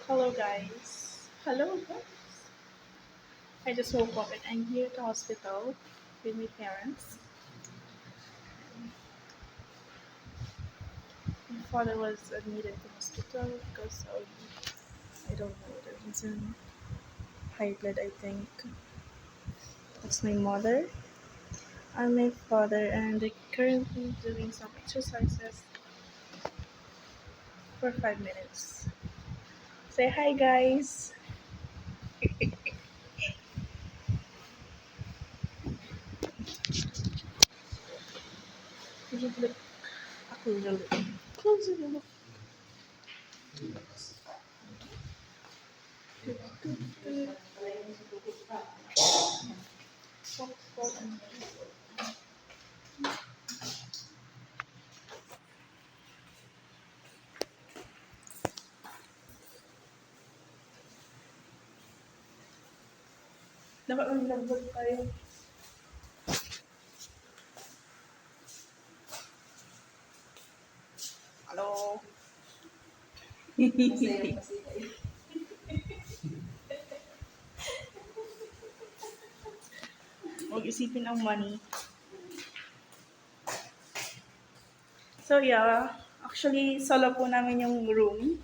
Hello guys. Hello guys. I just woke up and I'm here at the hospital with my parents. My father was admitted to hospital because of I don't know the reason. High blood I think. That's my mother and my father and they're currently doing some exercises for 5 minutes. Say hi guys. Did you look a closer look? Closer look. Dapat mag-vlog tayo. Hello. Huwag isipin ang money. So yeah, actually solo po namin yung room.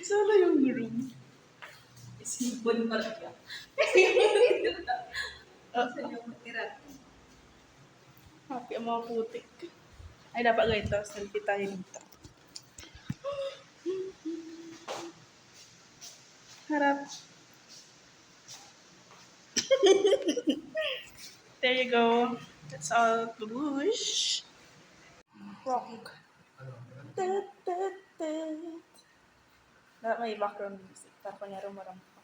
Solo yung room. Isipon pala siya. Saan yung matira? Happy ang mga putik. Ay, dapat ganito. Selfie tayo dito. Harap. There you go. That's all. Babush. Rock. Tut, tut, tut. Dapat may background music. Para kunyari marang pa.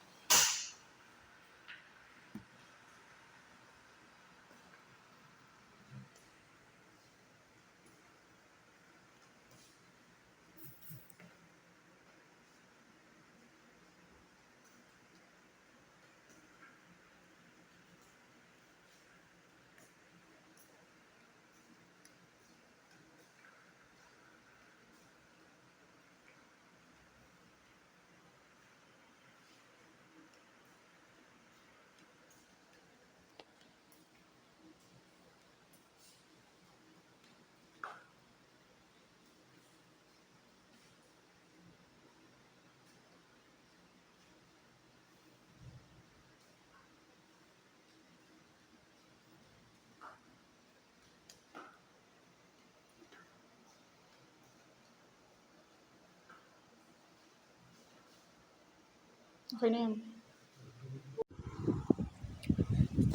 Okay na yun.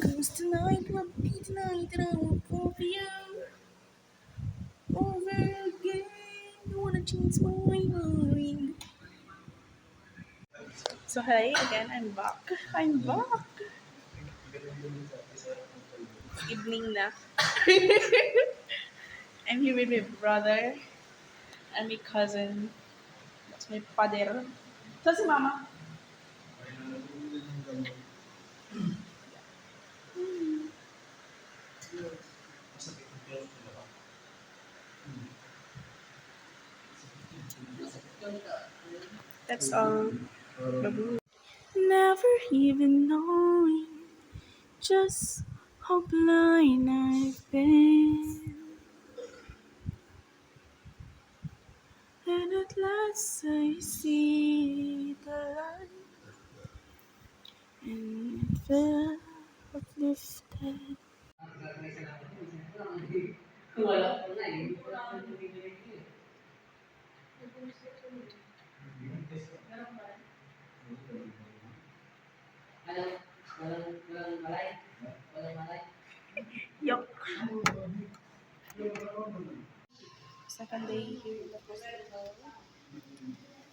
Cause tonight will be tonight and I will fall for you over again. You wanna change my mind. So hi again, I'm back. I'm back. Evening na. I'm here with my brother and my cousin. That's my father. So si mama. That's all. Babu. Never even knowing just how blind I've been. And at last I see the light and it felt uplifted. Wala ko na eh. Ano? Walang malay? Walang malay? Yup. Second day here in the hospital.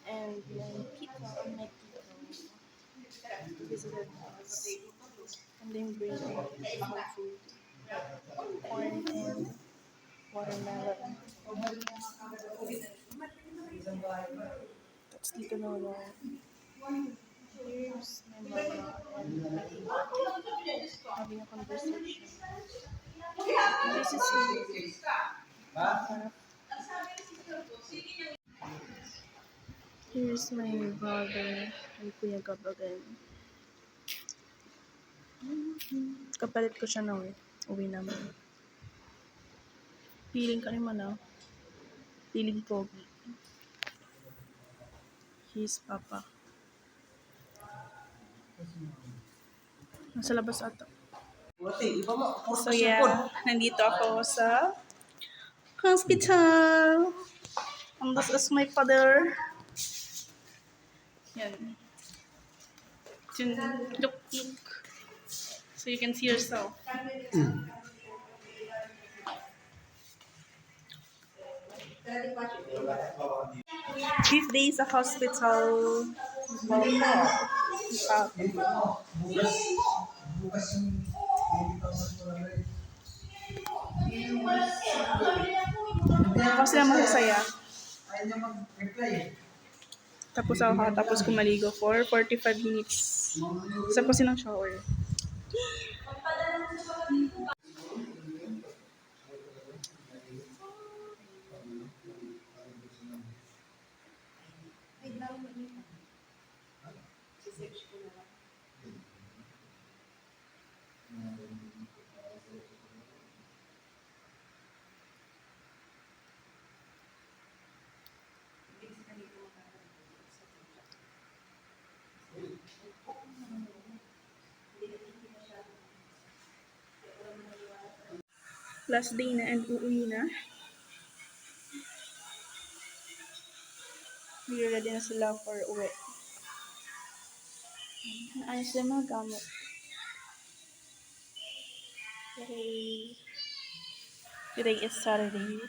And my tita or my tito visited us. And then bring some food. Corn and watermelon. That's Tito Nono. Here's my mama and my tita having a conversation. This is me. Harap. Here's my brother and Kuya Gab again. Kapalit ko siya na uwi naman. Feeling ka naman Feeling pogi. He's Papa. Nasa labas ata. So yeah, nandito ako sa hospital. And this is my father. Yan. Look. So you can see yourself. 5 days sa hospital. Ako sila masasaya. Tapos ako tapos kumaligo for 45 minutes. Isa pa silang shower. Last day na and uuwi na. Ready na sila for uwi. Naayos sila mga gamot. Today is Saturday.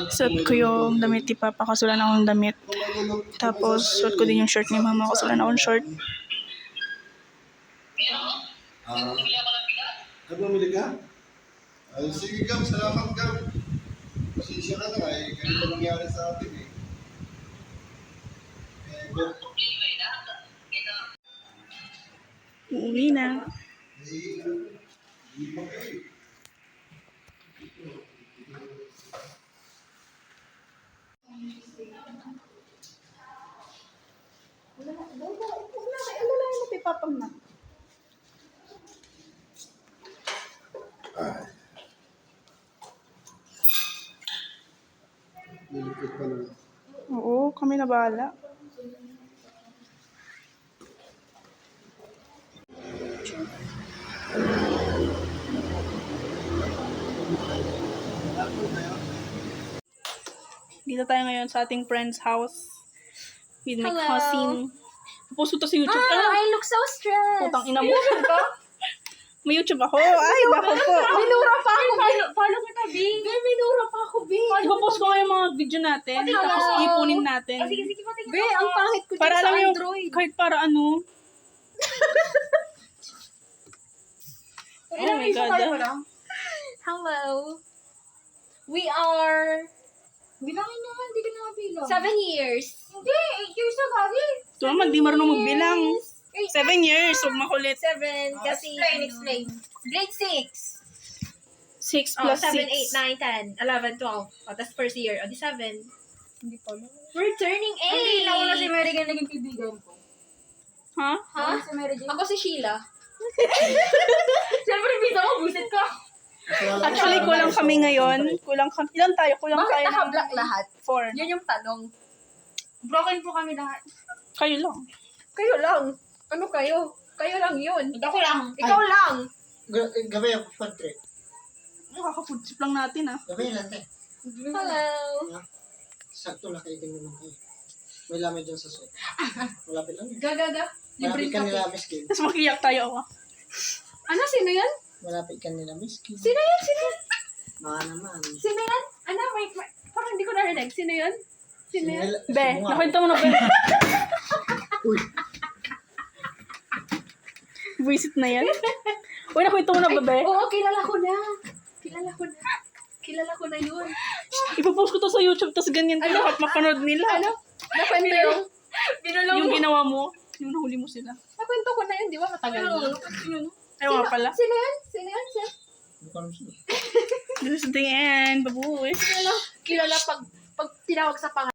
Suot ko yung damit ni Papa kasi wala na akong damit. Tapos suot ko din yung shirt ni Mama kasi wala na akong short. Bumili ka? Ay, sige Gab, salamat Gab. Pasensya ka na ganito nangyari sa atin eh. Uuwi na. Papang na. Nilipit pa lang. Oo, kami na bahala. Dito tayo ngayon sa ating friend's house with my Hello. cousin. Post ko to sa YouTube. I look so stressed. Putang ina mo. May YouTube ako. Ay, bako po. Minura pa ako. Follow kita, B. Minura pa ako, B. Ipapost ko nga yung mga video natin. Tapos ipunin natin. Sige, patingin. B, ang pangit ko Para dyan sa alam yung, Android. kahit para ano. Oh my God. Hello. We are... Bilangin naman, hindi ka nakabilang. 7 years. Hindi, 8 years na gabi. Ito naman, di marunong magbilang. 7 years, huwag makulit. 7, kasi... Explain. Grade 6. 6 plus 7, 6. 8, 9, 10, 11, 12. That's first year. Di 7. Hindi pa lang. We're turning 8. Hindi, nauna si Mary Jane naging kaibigan ko. Ha? Ha? Si Mary Jane? Ako si Sheila. Siyempre, bisa mo, buset ka. Actually, kulang kami ngayon. Ilan tayo? Kulang Bakit tayo ng naka-black lahat? 4. Yun yung tanong. Broken po kami lahat. Kayo lang. Kayo lang. Ano kayo? Kayo lang yun. Ako lang. Ikaw lang. Gabi ako pantry. Nakaka-food trip lang natin Gabi lang tayo. Hello. Sakto na kayo din naman kayo. May lamay dyan sa suot. Malapit lang. Gaga. Malapit Libreng ka kape. nila, Miss Kim. Tapos makiyak tayo ako. Ano? Sino yan? Malapit ka nila, Miss Kim. Sino yan? Baka naman. Sino yan? Ano? Parang hindi ko narinig. Sino yan? Sino yan? Be, nakwento mo na ba? Uy, Visit na yan. Uy, nakwento mo na ba, Be? Oo, kilala ko na. Kilala ko na yun. Ipapost ko to sa YouTube, tapos ganyan ko lahat mapanood nila. Ano? Nakwento yung... Yung ginawa mo, yung nahuli mo sila. Nakwento Kinukwento ko na yun, di ba? Matagal na. Ayaw nga pala. Sino yan? Sino yan? Sino? Hindi ko alam sila. This is the end. Babush. Kilala pag tinawag sa pangalan.